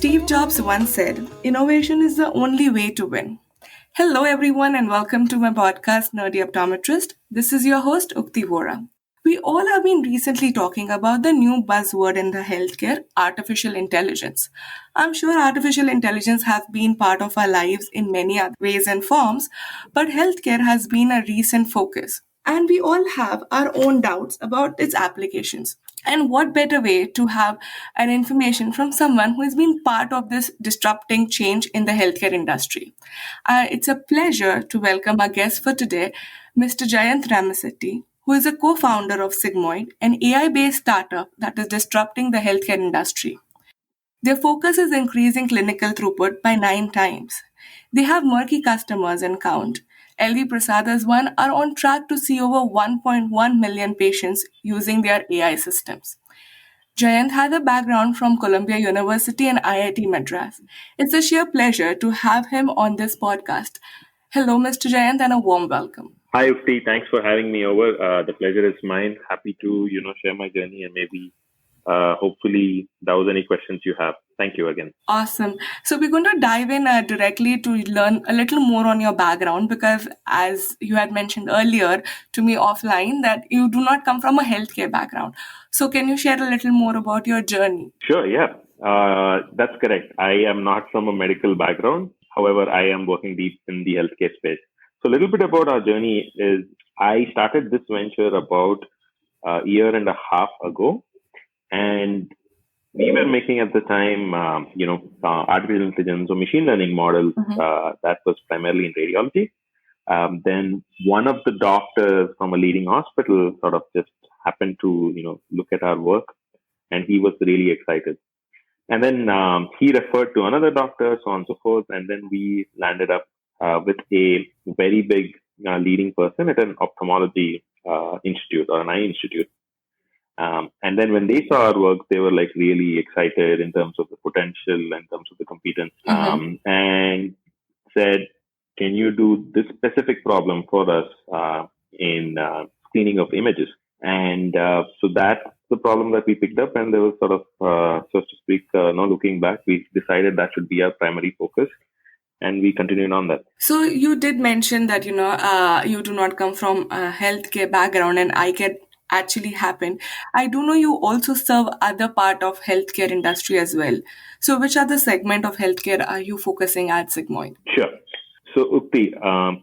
Steve Jobs once said, innovation is the only way to win. Hello, everyone, and welcome to my podcast, Nerdy Optometrist. This is your host, Ukti Vora. We all have been recently talking about the new buzzword in the healthcare, artificial intelligence. I'm sure artificial intelligence have been part of our lives in many other ways and forms, but healthcare has been a recent focus. And we all have our own doubts about its applications. And what better way to have an information from someone who has been part of this disrupting change in the healthcare industry? It's a pleasure to welcome our guest for today, Mr. Jayanth Rasamsetti, who is a co-founder of Sgmoid, an AI-based startup that is disrupting the healthcare industry. Their focus is increasing clinical throughput by 9 times. They have murky customers and count. LV Prasad as one are on track to see over 1.1 million patients using their AI systems. Jayanth has a background from Columbia University and IIT Madras. It's a sheer pleasure to have him on this podcast. Hello, Mr. Jayanth, and a warm welcome. Hi, Ufti. Thanks for having me over. The pleasure is mine. Happy to, share my journey and maybe hopefully douse any questions you have. Thank you again. Awesome. So we're going to dive in directly to learn a little more on your background because as you had mentioned earlier to me offline that you do not come from a healthcare background. So can you share a little more about your journey? Sure, yeah. That's correct. I am not from a medical background. However, I am working deep in the healthcare space. So a little bit about our journey is I started this venture about a year and a half ago. And we were making at the time, artificial intelligence or machine learning models that was primarily in radiology. Then one of the doctors from a leading hospital sort of just happened to, look at our work, and he was really excited. And then he referred to another doctor, so on and so forth. And then we landed up with a very big leading person at an ophthalmology institute or an eye institute. And then when they saw our work, they were like really excited in terms of the potential, in terms of the competence, and said, can you do this specific problem for us in screening of images? And so that's the problem that we picked up, and there was sort of, so to speak, looking back, we decided that should be our primary focus. And we continued on that. So you did mention that, you do not come from a healthcare background and eye care actually happened. I do know you also serve other part of healthcare industry as well. So which other segment of healthcare are you focusing at Sgmoid? Sure. So Ukti,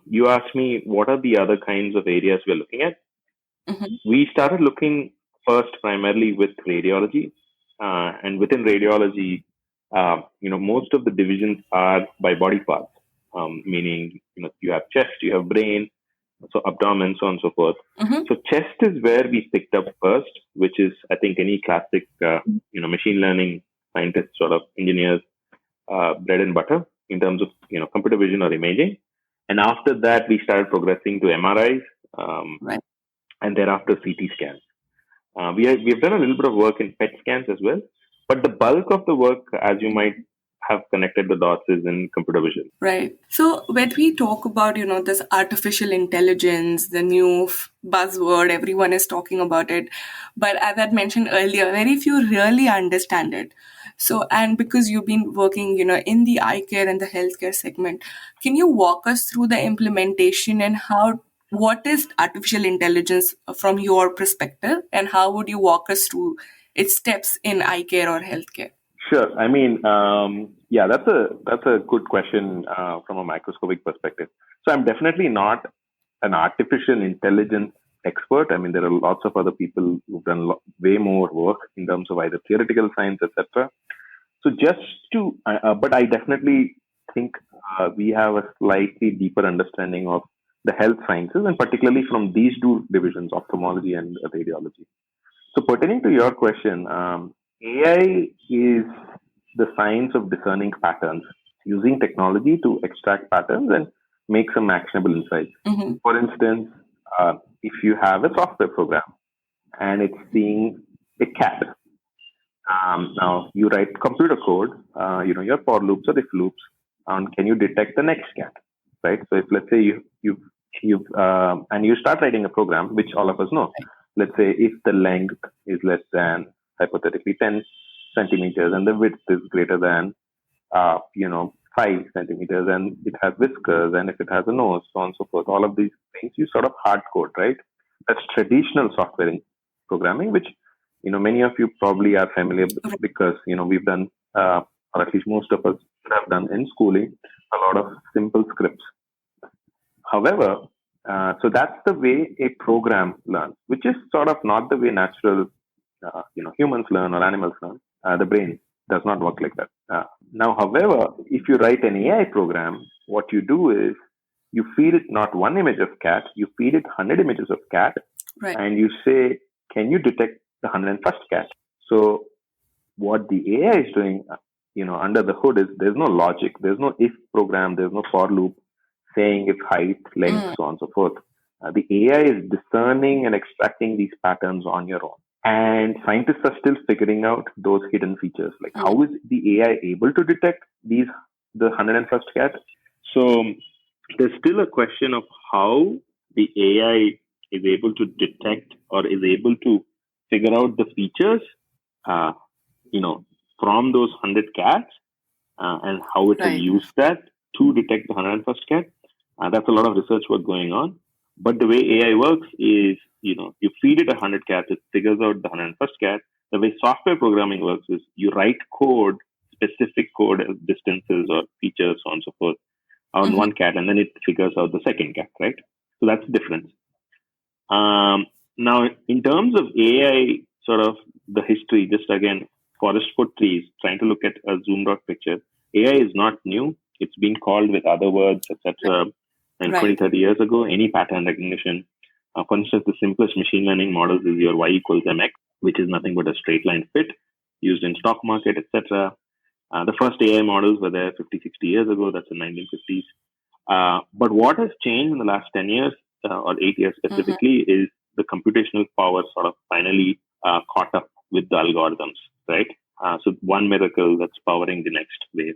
you asked me what are the other kinds of areas we're looking at? We started looking first primarily with radiology. And within radiology, most of the divisions are by body parts, meaning, you have chest, you have brain, so abdomen, so on and so forth. So chest is where we picked up first, which is, I think, any classic, machine learning scientist sort of engineers, bread and butter in terms of, computer vision or imaging. And after that, we started progressing to MRIs, and thereafter CT scans. We've done a little bit of work in PET scans as well, but the bulk of the work, as you might have connected the dots, is in computer vision. Right. So when we talk about, this artificial intelligence, the new buzzword, everyone is talking about it. But as I mentioned earlier, very few really understand it. So, and because you've been working, in the eye care and the healthcare segment, can you walk us through the implementation and what is artificial intelligence from your perspective, and how would you walk us through its steps in eye care or healthcare? Sure. I mean, that's a good question from a microscopic perspective. So I'm definitely not an artificial intelligence expert. I mean, there are lots of other people who've done way more work in terms of either theoretical science, etc. So but I definitely think we have a slightly deeper understanding of the health sciences, and particularly from these two divisions, ophthalmology and radiology. So pertaining to your question, AI is the science of discerning patterns, using technology to extract patterns and make some actionable insights. For instance, if you have a software program and it's seeing a cat, now you write computer code, your for loops or if loops, and can you detect the next cat, right? So if let's say and you start writing a program, which all of us know. Let's say if the length is less than hypothetically 10 centimeters and the width is greater than 5 centimeters and it has whiskers and if it has a nose, so on and so forth. All of these things you sort of hard code, right? That's traditional software programming, which many of you probably are familiar because we've done, or at least most of us have done in schooling, a lot of simple scripts. However, so that's the way a program learns, which is sort of not the way natural, humans learn or animals learn. The brain does not work like that. Now, however, if you write an AI program, what you do is you feed it not one image of cat, you feed it 100 images of cat, Right. and you say, can you detect the 101st cat? So what the AI is doing, under the hood is there's no logic, there's no if program, there's no for loop saying if height, length, so on and so forth. The AI is discerning and extracting these patterns on your own. And scientists are still figuring out those hidden features. Like how is the AI able to detect the 101st cat? So there's still a question of how the AI is able to detect or is able to figure out the features, from those 100 cats and how it has used that to detect the 101st cat. That's a lot of research work going on. But the way AI works is, you feed it 100 cats, it figures out the 101st cat. The way software programming works is you write code, specific code, distances or features, so on and so forth, on one cat, and then it figures out the second cat, right? So that's the difference. Now, in terms of AI, sort of the history, just again, forest for trees, trying to look at a zoomed out picture. AI is not new. It's been called with other words, etc. And 20, 30 years ago, any pattern recognition. For instance, the simplest machine learning models is your y equals mx, which is nothing but a straight line fit used in stock market, etc. The first AI models were there 50, 60 years ago. That's in 1950s. But what has changed in the last 10 years or 8 years specifically is the computational power sort of finally caught up with the algorithms, right? So one miracle that's powering the next wave.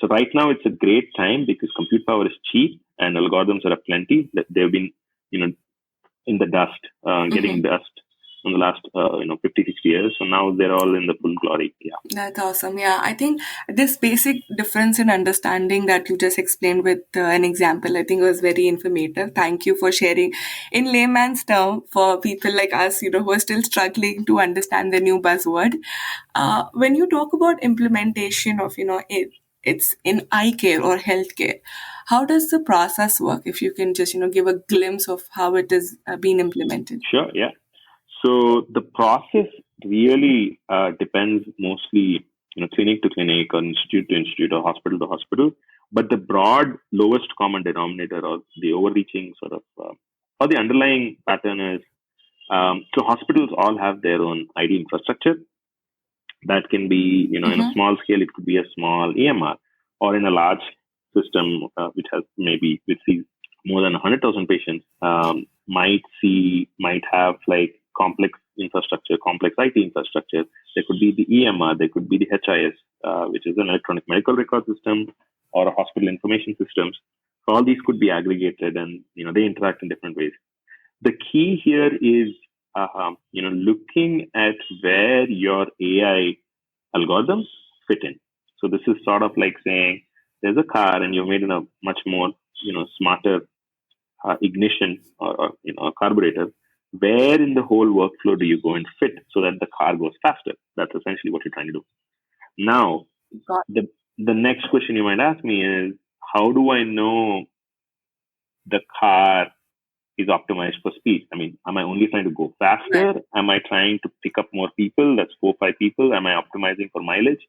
So right now it's a great time because compute power is cheap and algorithms are plenty. They've been, in the dust, getting dust in the last, 50, 60 years. So now they're all in the full glory. Yeah. That's awesome. Yeah, I think this basic difference in understanding that you just explained with an example, I think was very informative. Thank you for sharing in layman's term for people like us, who are still struggling to understand the new buzzword. When you talk about implementation of, it's in eye care or healthcare, how does the process work? If you can just, give a glimpse of how it is being implemented. Sure, yeah. So the process really depends mostly, clinic to clinic or institute to institute or hospital to hospital. But the broad lowest common denominator or the overreaching sort of, or the underlying pattern is, so hospitals all have their own ID infrastructure. That can be, in a small scale, it could be a small EMR, or in a large system, which sees more than 100,000 patients, might have like complex infrastructure, complex IT infrastructure. There could be the EMR, there could be the HIS, which is an electronic medical record system, or a hospital information systems. So all these could be aggregated, and they interact in different ways. The key here is looking at where your AI algorithms fit in. So this is sort of like saying there's a car and you've made it a much more smarter ignition or a carburetor. Where in the whole workflow do you go and fit so that the car goes faster? That's essentially what you're trying to do. Now, the next question you might ask me is, how do I know the car is optimized for speed? I mean, am I only trying to go faster? Right. Am I trying to pick up more people? That's 4 or 5 people. Am I optimizing for mileage?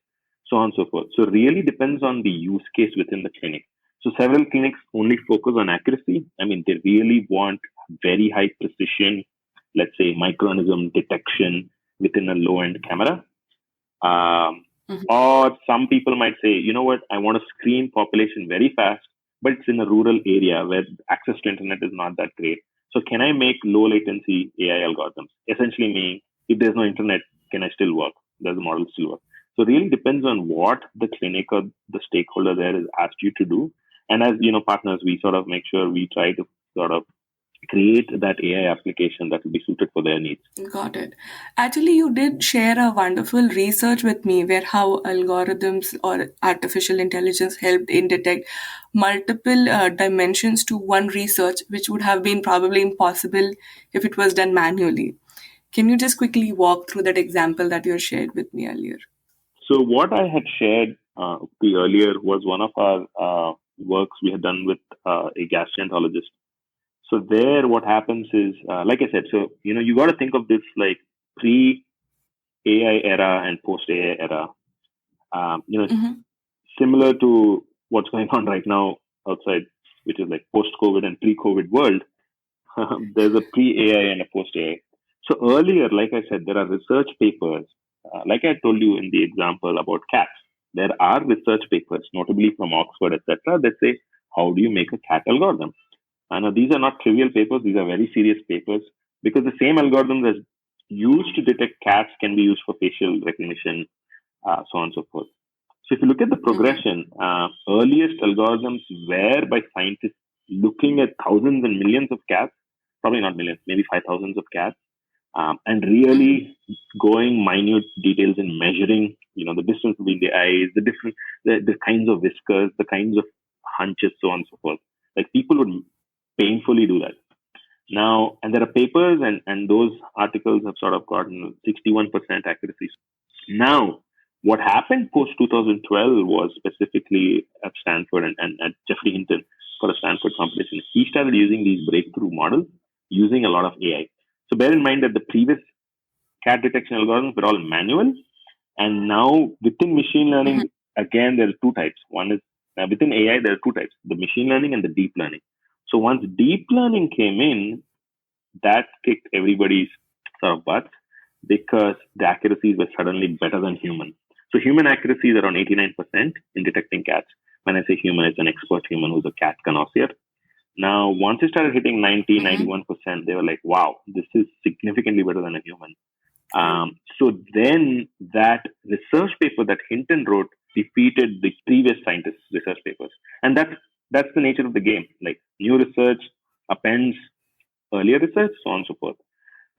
So on and so forth. So it really depends on the use case within the clinic. So several clinics only focus on accuracy. I mean, they really want very high precision, let's say microorganism detection within a low-end camera. Or some people might say, you know what, I want to screen population very fast, but it's in a rural area where access to internet is not that great. So can I make low latency AI algorithms? Essentially meaning, if there's no internet, can I still work? Does the model still work? So it really depends on what the clinic or the stakeholder there is asked you to do. And as partners, we sort of make sure we try to sort of create that AI application that will be suited for their needs. Got it. Actually, you did share a wonderful research with me where how algorithms or artificial intelligence helped in detect multiple dimensions to one research, which would have been probably impossible if it was done manually. Can you just quickly walk through that example that you shared with me earlier? So what I had shared earlier was one of our works we had done with a gastroenterologist. So there, what happens is, like I said, so you got to think of this like pre-AI era and post-AI era. Mm-hmm. Similar to what's going on right now outside, which is like post-COVID and pre-COVID world. There's a pre-AI and a post-AI. So earlier, like I said, there are research papers. Like I told you in the example about cats, there are research papers, notably from Oxford, etc., that say how do you make a cat algorithm. And these are not trivial papers; these are very serious papers because the same algorithm that's used to detect cats can be used for facial recognition, so on and so forth. So if you look at the Mm-hmm. progression, earliest algorithms were by scientists looking at thousands and millions of cats, probably not millions, maybe 5,000s of cats, and Mm-hmm. really going minute details in measuring, the distance between the eyes, the kinds of whiskers, the kinds of hunches, so on and so forth. Like people would painfully do that. Now, and there are papers and those articles have sort of gotten 61% accuracy. Now, what happened post 2012 was specifically at Stanford and at Jeffrey Hinton for a Stanford competition. He started using these breakthrough models using a lot of AI. So bear in mind that the previous cat detection algorithms were all manual, and now within machine Mm-hmm. learning, again, there are two types. One is within AI, there are two types: the machine learning and the deep learning. So once deep learning came in, that kicked everybody's sort of butts because the accuracies were suddenly better than human. So human accuracy is around 89% in detecting cats. When I say human, it's an expert human who's a cat connoisseur. Now, once it started hitting 90, Mm-hmm. 91%, they were like, wow, this is significantly better than a human. Right. So then that research paper that Hinton wrote defeated the previous scientists' research papers. And that's the nature of the game. Like new research appends earlier research, so on and so forth.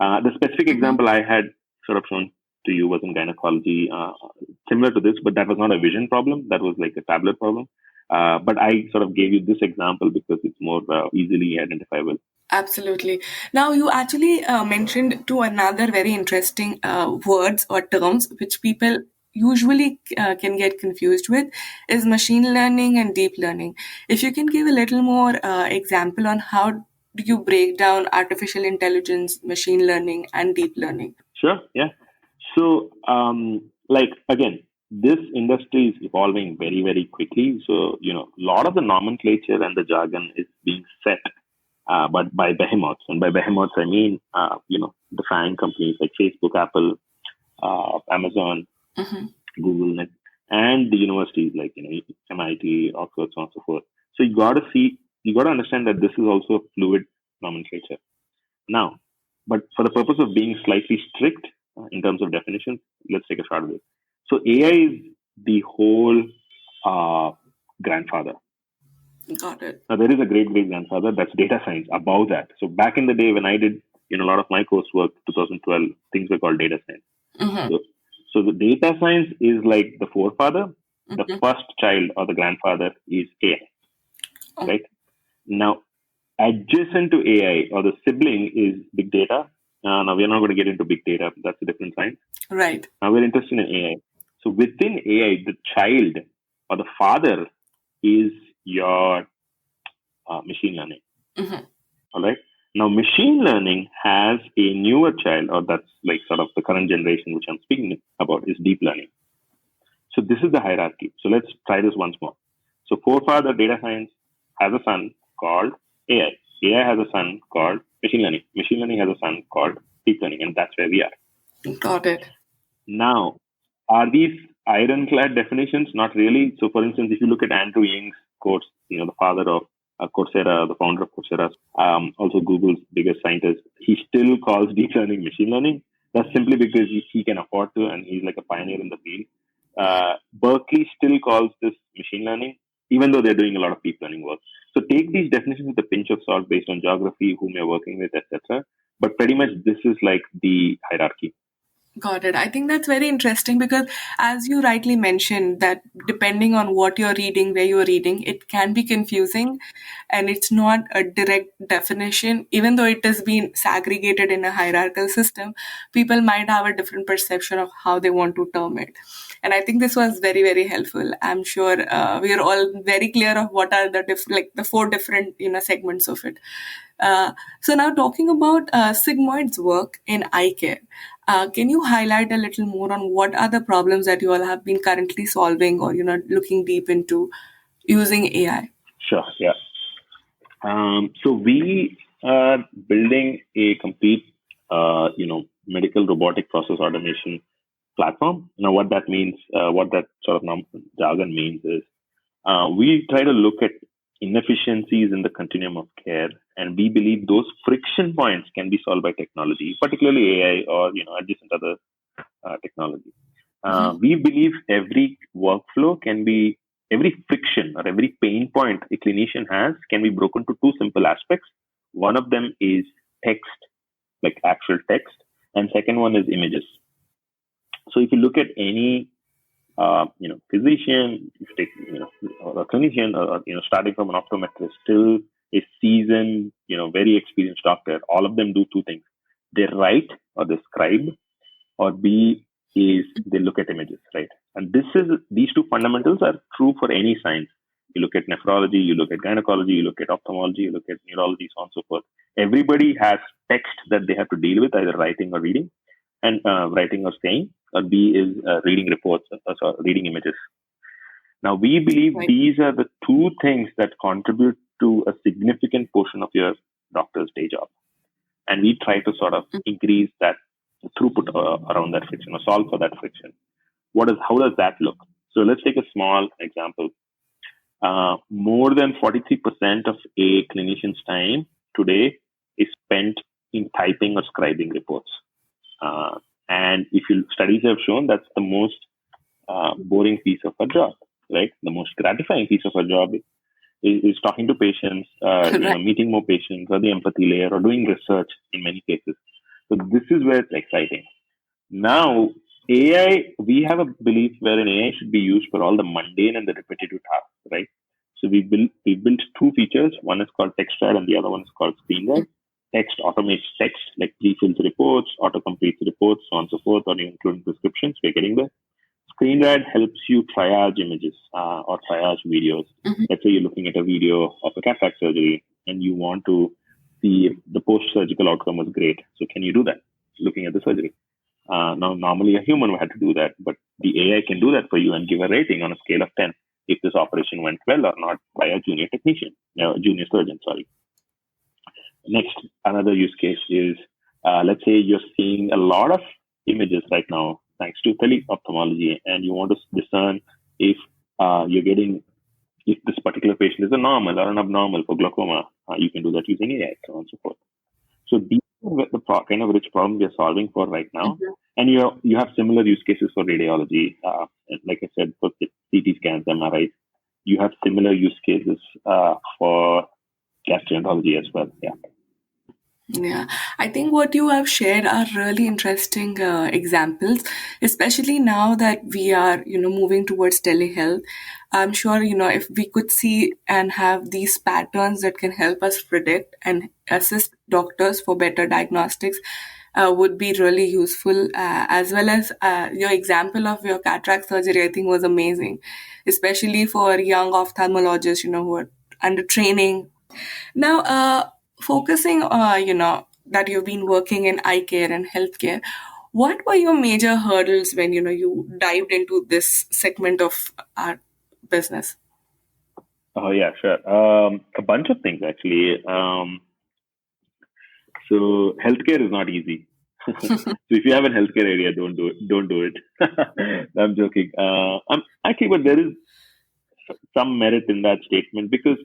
The specific Mm-hmm. example I had sort of shown to you was in gynecology, similar to this, but that was not a vision problem. That was like a tablet problem. But I sort of gave you this example because it's more easily identifiable. Absolutely. Now, you actually mentioned to another very interesting words or terms which people usually can get confused with is machine learning and deep learning. If you can give a little more example on how do you break down artificial intelligence, machine learning, and deep learning? Sure, yeah. So, like again, this industry is evolving very, very quickly. So, a lot of the nomenclature and the jargon is being set, but by behemoths, and by behemoths I mean, the FANG companies like Facebook, Apple, Amazon, Mm-hmm. Google, and the universities like MIT, Oxford, so on and so forth. So you got to understand that this is also a fluid nomenclature. Now, but for the purpose of being slightly strict in terms of definitions, let's take a shot at it. So AI is the whole uh, grandfather. Got it. Now there is a great great grandfather that's data science above that. So back in the day when I did a lot of my coursework, 2012, things were called data science. Mm-hmm. So, so the data science is like the forefather. The Mm-hmm. first child or the grandfather is AI, Oh, right? Now, adjacent to AI or the sibling is big data. Now, we're not going to get into big data. That's a different science. right. Now, we're interested in AI. So, within AI, the child or the father is your machine learning. Mm-hmm. All right. Now, machine learning has a newer child, or that's like sort of the current generation, which I'm speaking about, is deep learning. So this is the hierarchy. So let's try this once more. So forefather data science has a son called AI. AI has a son called machine learning. Machine learning has a son called deep learning, and that's where we are. Got it. Now, are these ironclad definitions? Not really. So, for instance, if you look at Andrew Ying's course, the father of Coursera, the founder of Coursera, also Google's biggest scientist, he still calls deep learning machine learning. That's simply because he can afford to, and he's like a pioneer in the field. Berkeley still calls this machine learning. even though they're doing a lot of deep learning work. So take these definitions with a pinch of salt based on geography, whom you're working with, etc. But pretty much this is like the hierarchy. Got it. I think that's very interesting because, as you rightly mentioned, that depending on what you're reading, where you're reading, it can be confusing and it's not a direct definition. Even though it has been segregated in a hierarchical system, people might have a different perception of how they want to term it. And I think this was very, very helpful. I'm sure we are all very clear of what are the like the four different segments of it. So now talking about Sgmoid's work in eye care, can you highlight a little more on what are the problems that you all have been currently solving or looking deep into using AI? Sure. Yeah. So we are building a complete, medical robotic process automation platform. Now, what that means, what that sort of jargon means is, we try to look at inefficiencies in the continuum of care, and we believe those friction points can be solved by technology, particularly AI or adjacent other technology. We believe every workflow can be every friction or every pain point a clinician has can be broken to two simple aspects. One of them is text, like actual text, and second one is images. So if you look at any physician, if you take, or a clinician, or starting from an optometrist till a seasoned, very experienced doctor, all of them do two things: they write or they scribe, or B is they look at images, right? And these two fundamentals are true for any science. You look at nephrology, you look at gynecology, you look at ophthalmology, you look at neurology, so on and so forth. Everybody has text that they have to deal with, either writing or reading, and writing or saying, or B is reading reports, sorry, reading images. Now, we believe Right. these are the two things that contribute to a significant portion of your doctor's day job. And we try to sort of increase that throughput around that friction or solve for that friction. How does that look? So let's take a small example. More than 43% of a clinician's time today is spent in typing or scribing reports. And if studies have shown that's the most boring piece of a job, right? The most gratifying piece of a job is talking to patients, Right. meeting more patients, or the empathy layer, or doing research in many cases. So this is where it's exciting. Now, AI, we have a belief wherein AI should be used for all the mundane and the repetitive tasks, right? So we built two features. One is called TextRad and the other one is called ScreenRad. Text automates text, like pre-fills reports, auto-completes reports, so on and so forth, or including prescriptions. We're getting there. ScreenRad helps you triage images or triage videos. Let's say you're looking at a video of a cataract surgery and you want to see if the post-surgical outcome was great. So can you do that looking at the surgery? Now, normally a human would have to do that, but the AI can do that for you and give a rating on a scale of 10 if this operation went well or not by a junior technician, junior surgeon, sorry. Next, another use case is, let's say you're seeing a lot of images right now thanks to tele-ophthalmology, and you want to discern if if this particular patient is a normal or an abnormal for glaucoma. You can do that using AI, so on and so forth. So these are the kind of rich problems we are solving for right now. And you have similar use cases for radiology. Like I said, for CT scans, MRIs, you have similar use cases for gastroenterology as well. Yeah. Yeah, I think what you have shared are really interesting examples, especially now that we are, moving towards telehealth. I'm sure, if we could see and have these patterns that can help us predict and assist doctors for better diagnostics, would be really useful. As well as your example of your cataract surgery, I think was amazing, especially for young ophthalmologists, who are under training now, focusing, that you've been working in eye care and healthcare, what were your major hurdles when, you dived into this segment of our business? Oh yeah, sure. A bunch of things actually. So healthcare is not easy. So if you have a healthcare area, don't do it. Don't do it. I'm joking. Actually, but there is some merit in that statement because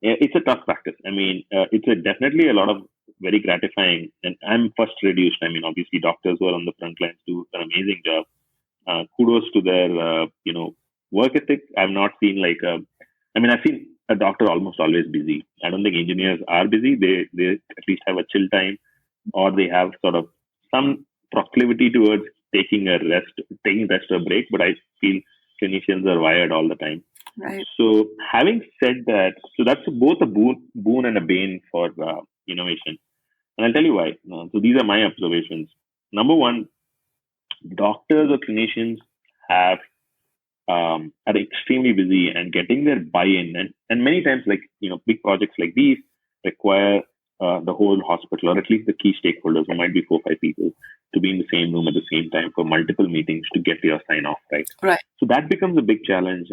it's a tough practice. I mean, it's definitely a lot of very gratifying, and I'm first reduced. I mean, obviously, doctors who are on the front lines do an amazing job. Kudos to their, work ethic. I've not seen like I mean, I've seen a doctor almost always busy. I don't think engineers are busy. They at least have a chill time, or they have sort of some proclivity towards taking rest or break. But I feel clinicians are wired all the time. Right. So having said that, so that's both a boon and a bane for innovation. And I'll tell you why. So these are my observations. Number one, doctors or clinicians have are extremely busy and getting their buy-in, and many times, like big projects like these require the whole hospital, or at least the key stakeholders, who might be 4 or 5 people, to be in the same room at the same time for multiple meetings to get your sign off, right? Right. So that becomes a big challenge,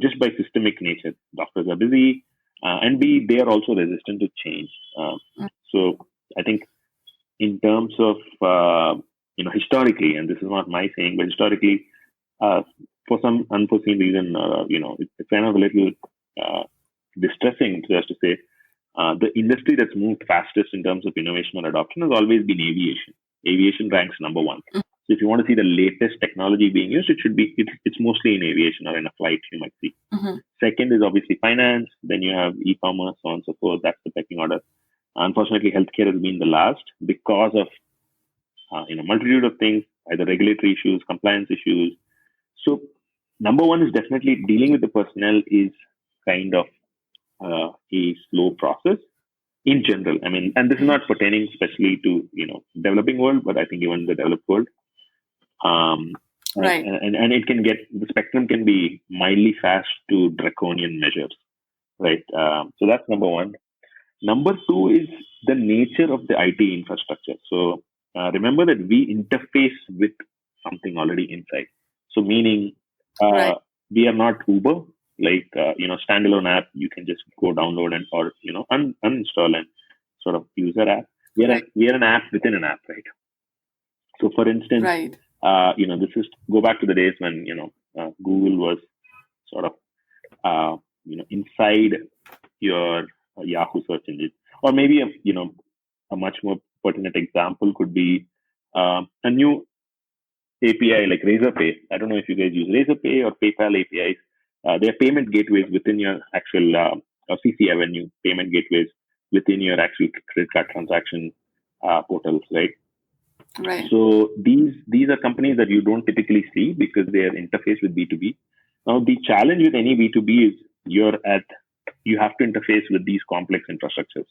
just by systemic nature. Doctors are busy, and B, they are also resistant to change. So I think in terms of historically, and this is not my saying, but historically, for some unforeseen reason, it's kind of a little uh, distressing just to say, the industry that's moved fastest in terms of innovation or adoption has always been aviation. Aviation ranks number one. So if you want to see the latest technology being used, it's mostly in aviation or in a flight you might see. Mm-hmm. Second is obviously finance. Then you have e-commerce, so on and so forth. That's the pecking order. Unfortunately, healthcare has been the last because of multitude of things, either regulatory issues, compliance issues. So number one is definitely dealing with the personnel is kind of a slow process in general. I mean, and this is not pertaining especially to developing world, but I think even the developed world. Um, Right. and it can get, the spectrum can be mildly fast to draconian measures, right? So that's number one. Number two is the nature of the IT infrastructure. So remember that we interface with something already inside. So meaning Right. we are not Uber, like standalone app you can just go download and or uninstall and sort of use our app. Right. We are an app within an app, right? So for instance, Right. this is go back to the days when Google was sort of inside your Yahoo search engine, or maybe a much more pertinent example could be a new API like Razorpay. I don't know if you guys use Razorpay or PayPal APIs. They are payment gateways within your actual CC Avenue payment gateways within your actual credit card transaction portals, right? Right. So these are companies that you don't typically see because they are interfaced with B2B. Now the challenge with any B2B is you have to interface with these complex infrastructures.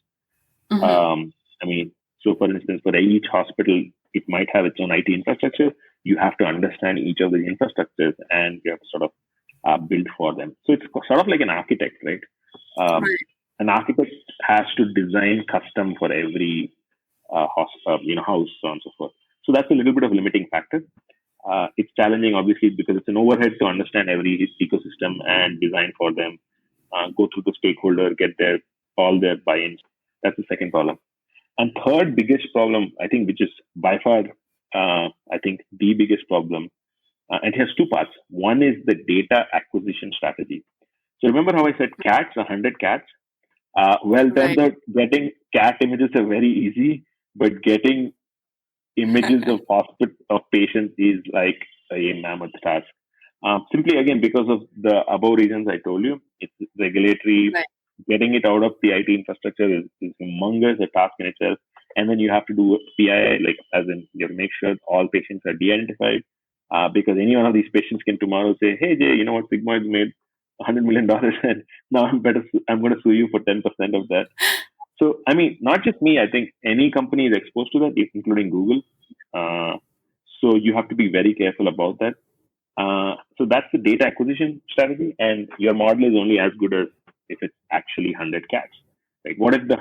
Mm-hmm. I mean, so for instance, for each hospital, it might have its own IT infrastructure. You have to understand each of the infrastructures and you have to sort of build for them. So it's sort of like an architect, right? Um, Right. an architect has to design custom for every house, so on and so forth. So that's a little bit of a limiting factor. It's challenging, obviously, because it's an overhead to understand every ecosystem and design for them, go through the stakeholder, get all their buy-ins. That's the second problem. And third biggest problem, I think, which is by far, I think, the biggest problem, and it has two parts. One is the data acquisition strategy. So remember how I said cats, 100 cats? Well, turns Right. out getting cat images are very easy, but getting images of patients is like a mammoth task. Simply again because of the above reasons I told you, it's regulatory. Right. Getting it out of the IT infrastructure is humongous, a task in itself. And then you have to do PII, like as in you have to make sure all patients are de-identified, because any one of these patients can tomorrow say, "Hey Jay, you know what? Sgmoid made $100 million, and now I'm going to sue you for 10% of that." So, I mean, not just me, I think any company is exposed to that, including Google. Uh, so you have to be very careful about that. So that's the data acquisition strategy, and your model is only as good as if it's actually 100 cats. Like, what if the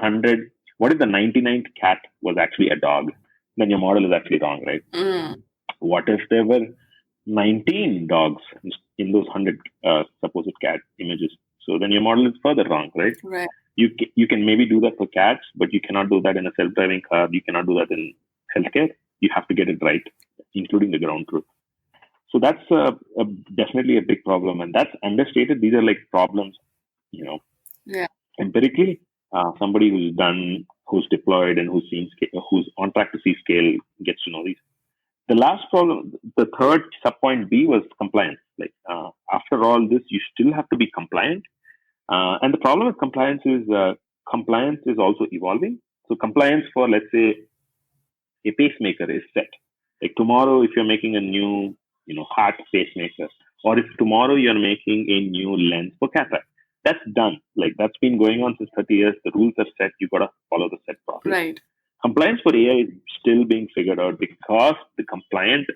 99th cat was actually a dog? Then your model is actually wrong, right? Mm. What if there were 19 dogs in those 100 supposed cat images? So then your model is further wrong, right? Right. You can maybe do that for cats, but you cannot do that in a self-driving car. You cannot do that in healthcare. You have to get it right, including the ground truth. So that's definitely a big problem, and that's understated. These are like problems, you know, Yeah. empirically. Somebody who's deployed, and who's on track to see scale gets to know these. The last problem, the third subpoint B was compliance. Like after all this, you still have to be compliant, And the problem with compliance is also evolving. So compliance for, let's say, a pacemaker is set. Like tomorrow, if you're making a new, heart pacemaker, or if tomorrow you're making a new lens for cataract, that's done. Like that's been going on since 30 years. The rules are set. You gotta follow the set process. Right. Compliance for AI is still being figured out because the compliant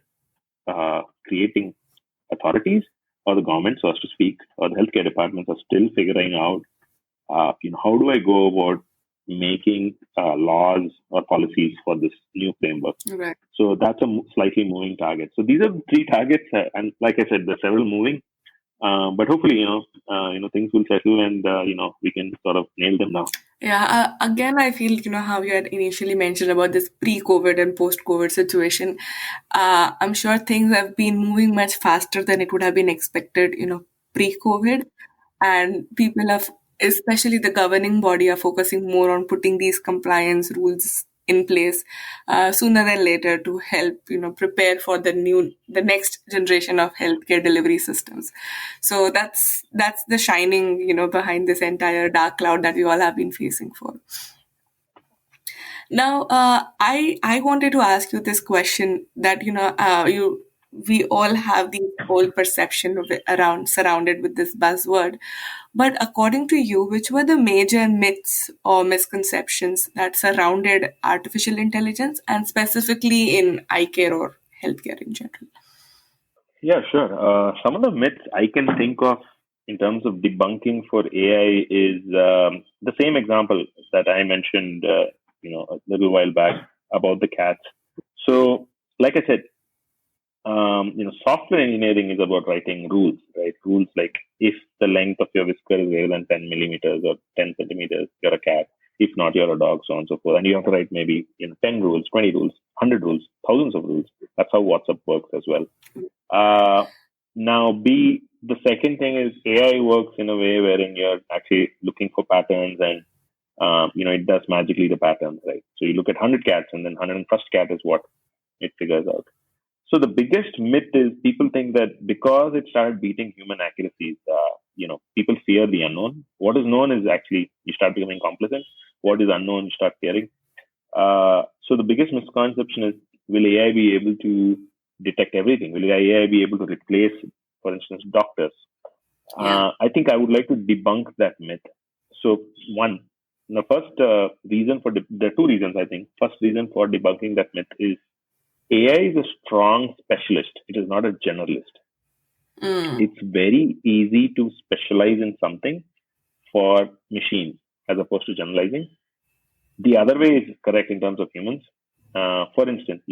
creating authorities or the government, so as to speak, or the healthcare departments are still figuring out, how do I go about making laws or policies for this new framework. Right. So that's a slightly moving target. So these are the three targets, and like I said, there's several moving. But hopefully, things will settle, and we can sort of nail them now. Yeah, again, I feel, how you had initially mentioned about this pre-COVID and post-COVID situation. I'm sure things have been moving much faster than it would have been expected, pre-COVID. And people have, especially the governing body, are focusing more on putting these compliance rules in place sooner than later to help, prepare for the next generation of healthcare delivery systems. So that's the shining, behind this entire dark cloud that we all have been facing for. Now, I wanted to ask you this question that we all have the old perception of it around surrounded with this buzzword, but according to you, which were the major myths or misconceptions that surrounded artificial intelligence and specifically in eye care or healthcare in general? Yeah, sure. Some of the myths I can think of in terms of debunking for AI is the same example that I mentioned, a little while back about the cats. So, like I said, software engineering is about writing rules, right? Rules like if the length of your whisker is greater than 10 millimeters or 10 centimeters, you're a cat. If not, you're a dog, so on and so forth. And you have to write maybe 10 rules, 20 rules, 100 rules, thousands of rules. That's how WhatsApp works as well. Now, the second thing is AI works in a way wherein you're actually looking for patterns and, it does magically the patterns, right? So you look at 100 cats and then 101st cat is what it figures out. So the biggest myth is people think that because it started beating human accuracies, people fear the unknown. What is known is actually you start becoming complacent. What is unknown, you start fearing. So the biggest misconception is, will AI be able to detect everything? Will AI be able to replace, for instance, doctors? Yeah. I think I would like to debunk that myth. So one, the first reason there are two reasons, I think. First reason for debunking that myth is AI is a strong specialist. It is not a generalist. It's very easy to specialize in something for machines as opposed to generalizing. The other way is correct in terms of humans. For instance,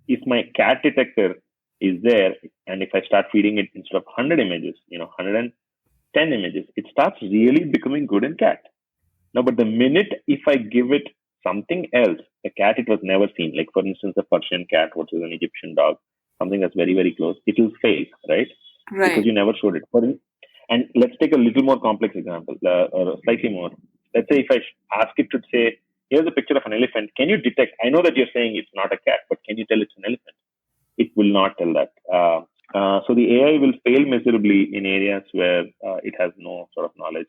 if my cat detector is there and if I start feeding it instead of 100 images, 110 images, it starts really becoming good in cat. Now, but the minute if I give it something else, a cat it was never seen, like for instance, a Persian cat, which is an Egyptian dog, something that's very, very close, it will fail, right? Right. Because you never showed it. And let's take a little more complex example, or slightly more. Let's say if I ask it to say, here's a picture of an elephant. Can you detect? I know that you're saying it's not a cat, but can you tell it's an elephant? It will not tell that. So the AI will fail miserably in areas where it has no sort of knowledge.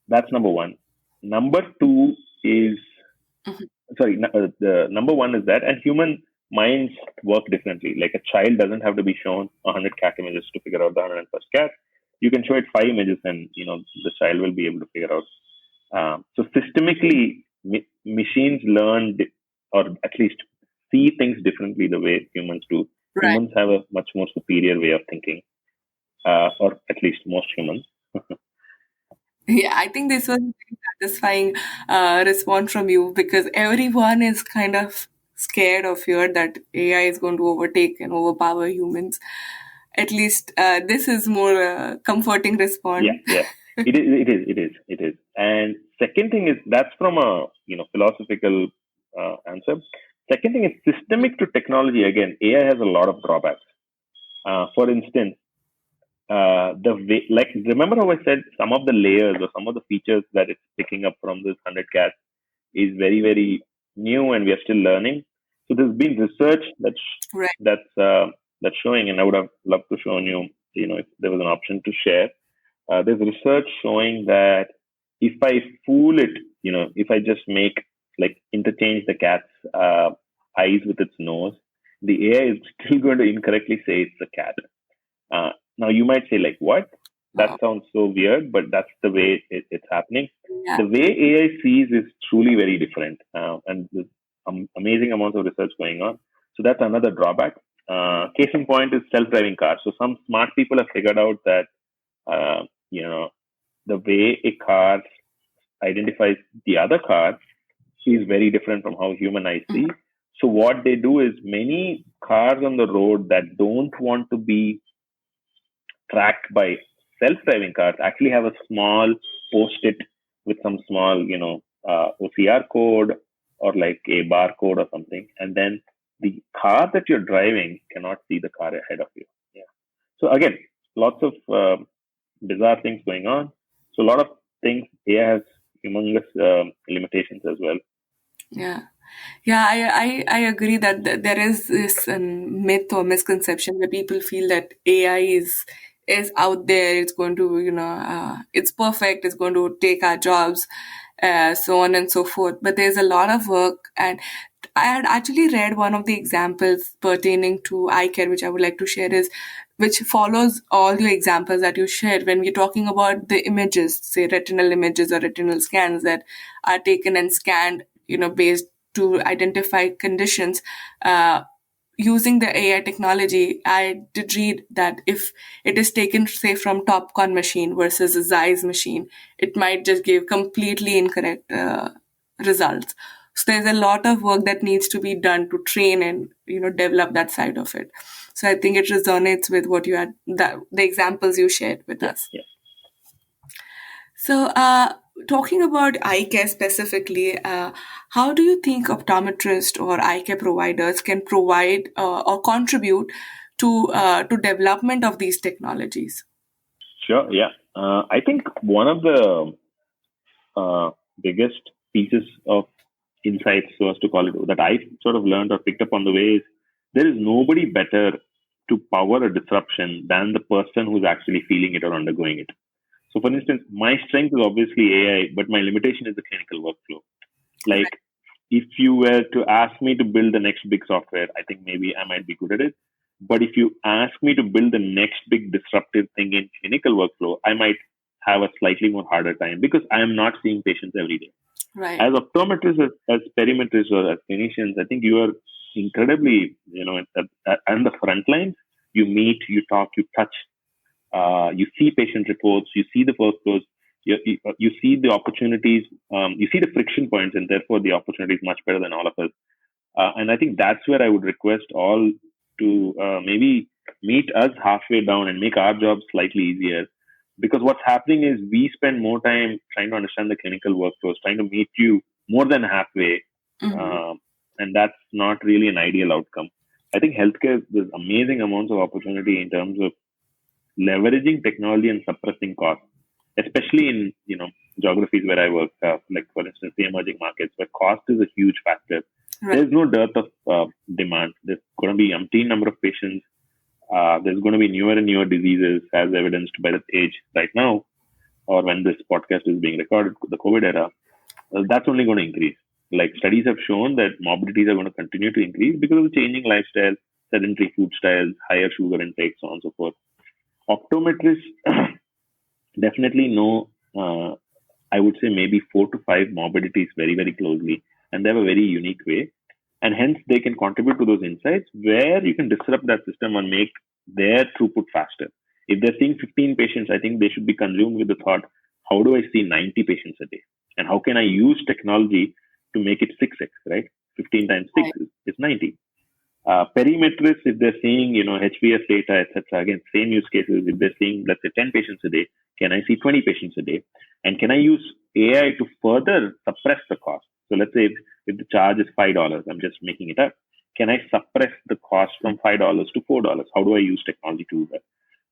That's number one. Number two is, the number one is that, and human minds work differently. Like a child doesn't have to be shown 100 cat images to figure out the 101st cat. You can show it 5 images and, the child will be able to figure out. So systemically, machines learn or at least see things differently the way humans do. Right. Humans have a much more superior way of thinking, or at least most humans. Yeah, I think this was a very satisfying response from you because everyone is kind of scared or feared that AI is going to overtake and overpower humans. At least this is more comforting response. Yeah. It is. And second thing is that's from a philosophical answer. Second thing is systemic to technology. Again, AI has a lot of drawbacks. For instance, the way, like, remember how I said some of the layers or some of the features that it's picking up from this 100 cats is very, very new and we are still learning. So there's been research that's showing, and I would have loved to show you, if there was an option to share. there's research showing that if I fool it, if I just make like interchange the cat's eyes with its nose, the AI is still going to incorrectly say it's a cat. Now you might say like, what? That Wow. sounds so weird, but that's the way it's happening. Yeah. The way AI sees is truly very different, and there's amazing amounts of research going on. So that's another drawback. Case in point is self-driving cars. So some smart people have figured out that uh, you know the way a car identifies the other car is very different from how human eyes see. Mhm. So what they do is many cars on the road that don't want to be tracked by self-driving cars actually have a small post-it with some small, OCR code or like a barcode or something, and then the car that you're driving cannot see the car ahead of you. Yeah. So again, lots of bizarre things going on. So a lot of things AI has humongous limitations as well. Yeah. Yeah, I agree that there is this myth or misconception where people feel that AI is out there. It's going to, it's perfect. It's going to take our jobs, so on and so forth. But there's a lot of work, and I had actually read one of the examples pertaining to eye care, which I would like to share is, which follows all the examples that you shared when we're talking about the images, say retinal images or retinal scans that are taken and scanned, based to identify conditions. Using the AI technology, I did read that if it is taken, say, from Topcon machine versus a Zeiss machine, it might just give completely incorrect results. So there's a lot of work that needs to be done to train and develop that side of it. So I think it resonates with what you had, the examples you shared with Yeah, us. yeah. So, talking about eye care specifically, how do you think optometrists or eye care providers can provide or contribute to development of these technologies? Sure. Yeah. I think one of the uh, biggest pieces of insights, so as to call it, that I sort of learned or picked up on the way is there is nobody better to power a disruption than the person who's actually feeling it or undergoing it. So, for instance, my strength is obviously AI, but my limitation is the clinical workflow. Right. Like, if you were to ask me to build the next big software, I think maybe I might be good at it. But if you ask me to build the next big disruptive thing in clinical workflow, I might have a slightly more harder time because I am not seeing patients every day. Right. As optometrists, as perimetrists, or as clinicians, I think you are incredibly, on the front lines. You meet, you talk, you touch, you see patient reports, you see the workflows, you see the opportunities, you see the friction points, and therefore the opportunity is much better than all of us. And I think that's where I would request all to maybe meet us halfway down and make our jobs slightly easier. Because what's happening is we spend more time trying to understand the clinical workflows, trying to meet you more than halfway, Hmm. um, and that's not really an ideal outcome. I think healthcare, there's amazing amounts of opportunity in terms of leveraging technology and suppressing costs, especially in geographies where I work, like for instance the emerging markets where cost is a huge factor. Right. There's no dearth of demand. There's going to be umpteen number of patients. There's going to be newer and newer diseases, as evidenced by the age right now, or when this podcast is being recorded, the COVID era. That's only going to increase. Like studies have shown that morbidities are going to continue to increase because of the changing lifestyle, sedentary food styles, higher sugar intake, so on and so forth. Optometrists definitely know, I would say maybe 4 to 5 morbidities very, very closely, and they have a very unique way. And hence, they can contribute to those insights where you can disrupt that system and make their throughput faster. If they're seeing 15 patients, I think they should be consumed with the thought, how do I see 90 patients a day? And how can I use technology to make it 6x, right? 15 times 6 Right. is 90. Perimetrists, if they're seeing, HVS data, etc., again, same use cases. If they're seeing, let's say, 10 patients a day, can I see 20 patients a day? And can I use AI to further suppress the cost? So let's say if the charge is $5, I'm just making it up. Can I suppress the cost from $5 to $4? How do I use technology to do that?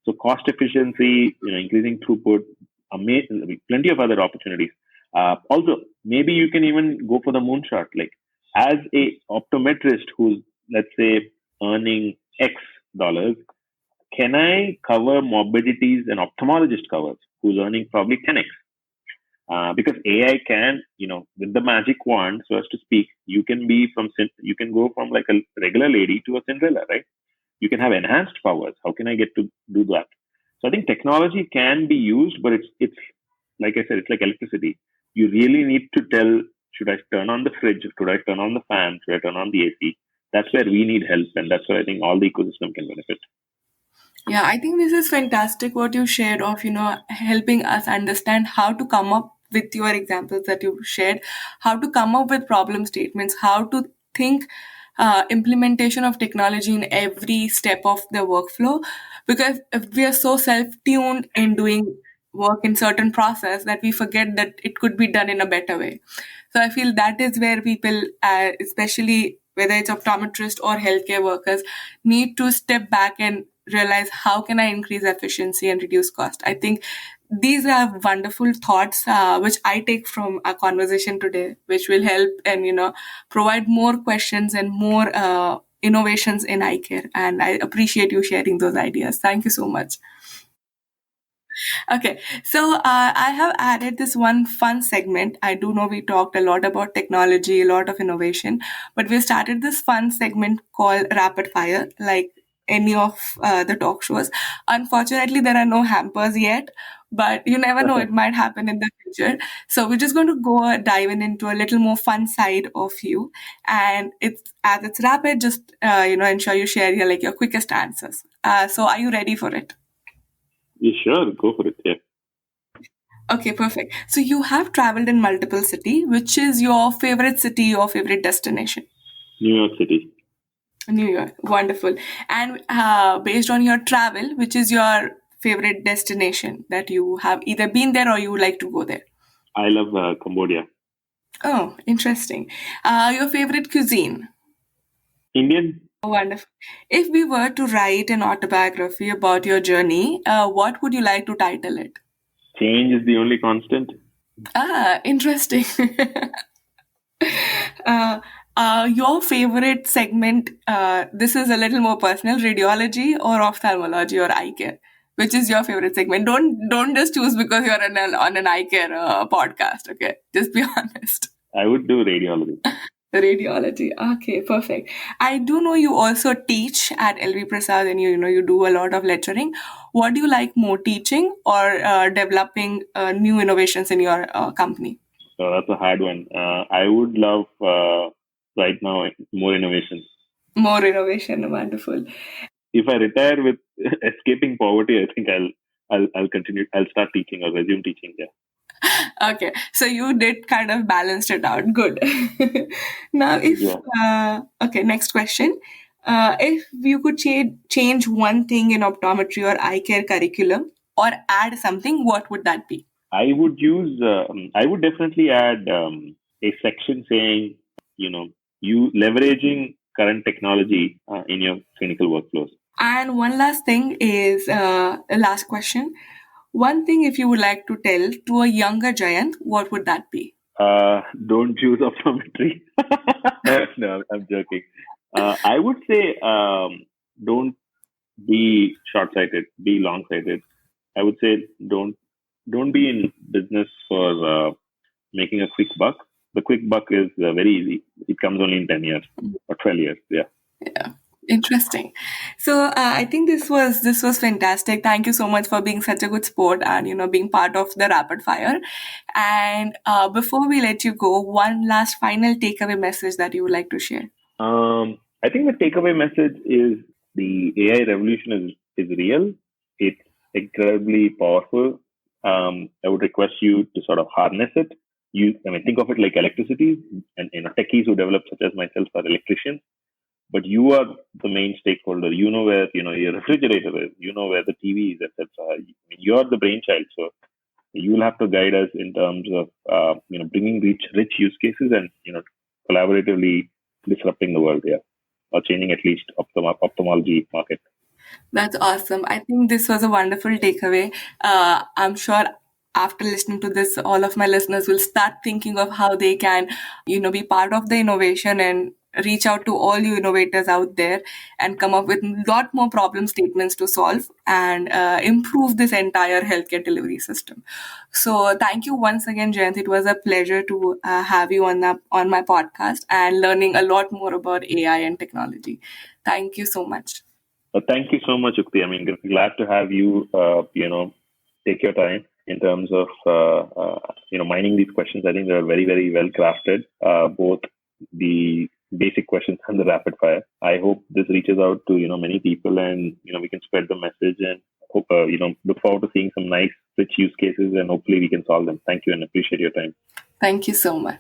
So cost efficiency, increasing throughput, amazing, plenty of other opportunities. Also, maybe you can even go for the moonshot. Like as a optometrist who's, let's say, earning X dollars, can I cover morbidities an ophthalmologist covers? who's earning probably 10x. Because AI can, with the magic wand, so as to speak, you can you can go from like a regular lady to a Cinderella, right? You can have enhanced powers. How can I get to do that? So I think technology can be used, but it's like I said, it's like electricity. You really need to tell, should I turn on the fridge? Should I turn on the fan? Should I turn on the AC? That's where we need help, and that's where I think all the ecosystem can benefit. Yeah, I think this is fantastic what you shared of, helping us understand how to come up with your examples that you shared, how to come up with problem statements, how to think implementation of technology in every step of the workflow. Because if we are so self-tuned in doing work in certain process that we forget that it could be done in a better way. So I feel that is where people, especially whether it's optometrists or healthcare workers, need to step back and realize how can I increase efficiency and reduce cost. I think these are wonderful thoughts which I take from our conversation today, which will help and provide more questions and more innovations in eye care. And I appreciate you sharing those ideas. Thank you so much. Okay, so I have added this one fun segment. I do know we talked a lot about technology, a lot of innovation, but we started this fun segment called Rapid Fire, like any of the talk shows. Unfortunately, there are no hampers yet, but you never know, it might happen in the future. So we're just going to go dive into a little more fun side of you, and it's rapid. Just ensure you share your quickest answers. So are you ready for it? Yeah, sure, go for it. Yeah. Okay, perfect. So you have traveled in multiple cities. Which is your favorite city or favorite destination? New York City. New York. Wonderful. And based on your travel, which is your favorite destination that you have either been there or you would like to go there? I love Cambodia. Oh, interesting. Your favorite cuisine? Indian. Wonderful. If we were to write an autobiography about your journey, what would you like to title it? Change is the only constant. Ah, interesting. uh, your favorite segment, this is a little more personal, radiology or ophthalmology or eye care? Which is your favorite segment? Don't just choose because you're on an eye care podcast, okay? Just be honest. I would do radiology. Radiology. Okay, perfect. I do know you also teach at LV Prasad and you do a lot of lecturing. What do you like more, teaching or developing new innovations in your company? So that's a hard one. I would love right now more innovation. More innovation, wonderful. If I retire with escaping poverty, I think I'll continue. I'll start teaching or resume teaching. Yeah. Okay, so you did kind of balanced it out. Good. Now, if Yeah. okay, next question. If you could change one thing in optometry or eye care curriculum or add something, what would that be? I would use. I would definitely add a section saying, you leveraging current technology in your clinical workflows. And one last thing is the last question. One thing, if you would like to tell to a younger Jayanth, what would that be? Don't choose optometry. No, I'm joking. I would say don't be short-sighted, be long-sighted. I would say don't be in business for making a quick buck. The quick buck is very easy. It comes only in 10 years or 12 years. Yeah. Yeah, interesting. So I think this was fantastic. Thank you so much for being such a good sport and being part of the rapid fire. And before we let you go, one last final takeaway message that you would like to share. I think the takeaway message is the AI revolution is real. It's incredibly powerful. I would request you to sort of harness it. Think of it like electricity, and techies who develop, such as myself, are electricians. But you are the main stakeholder. You know where your refrigerator is. You know where the TV is, etc. You're the brainchild, so you will have to guide us in terms of bringing rich use cases and collaboratively disrupting the world. Yeah, or changing at least ophthalmology market. That's awesome. I think this was a wonderful takeaway. I'm sure after listening to this, all of my listeners will start thinking of how they can, be part of the innovation and reach out to all you innovators out there and come up with a lot more problem statements to solve and improve this entire healthcare delivery system. So thank you once again, Jayanth. It was a pleasure to have you on my podcast and learning a lot more about AI and technology. Thank you so much. Thank you so much, Ukti. I mean, glad to have you, take your time in terms of, mining these questions. I think they're very, very well crafted, both the basic questions and the rapid fire. I hope this reaches out to, many people and, we can spread the message and hope, look forward to seeing some nice, rich use cases and hopefully we can solve them. Thank you and appreciate your time. Thank you so much.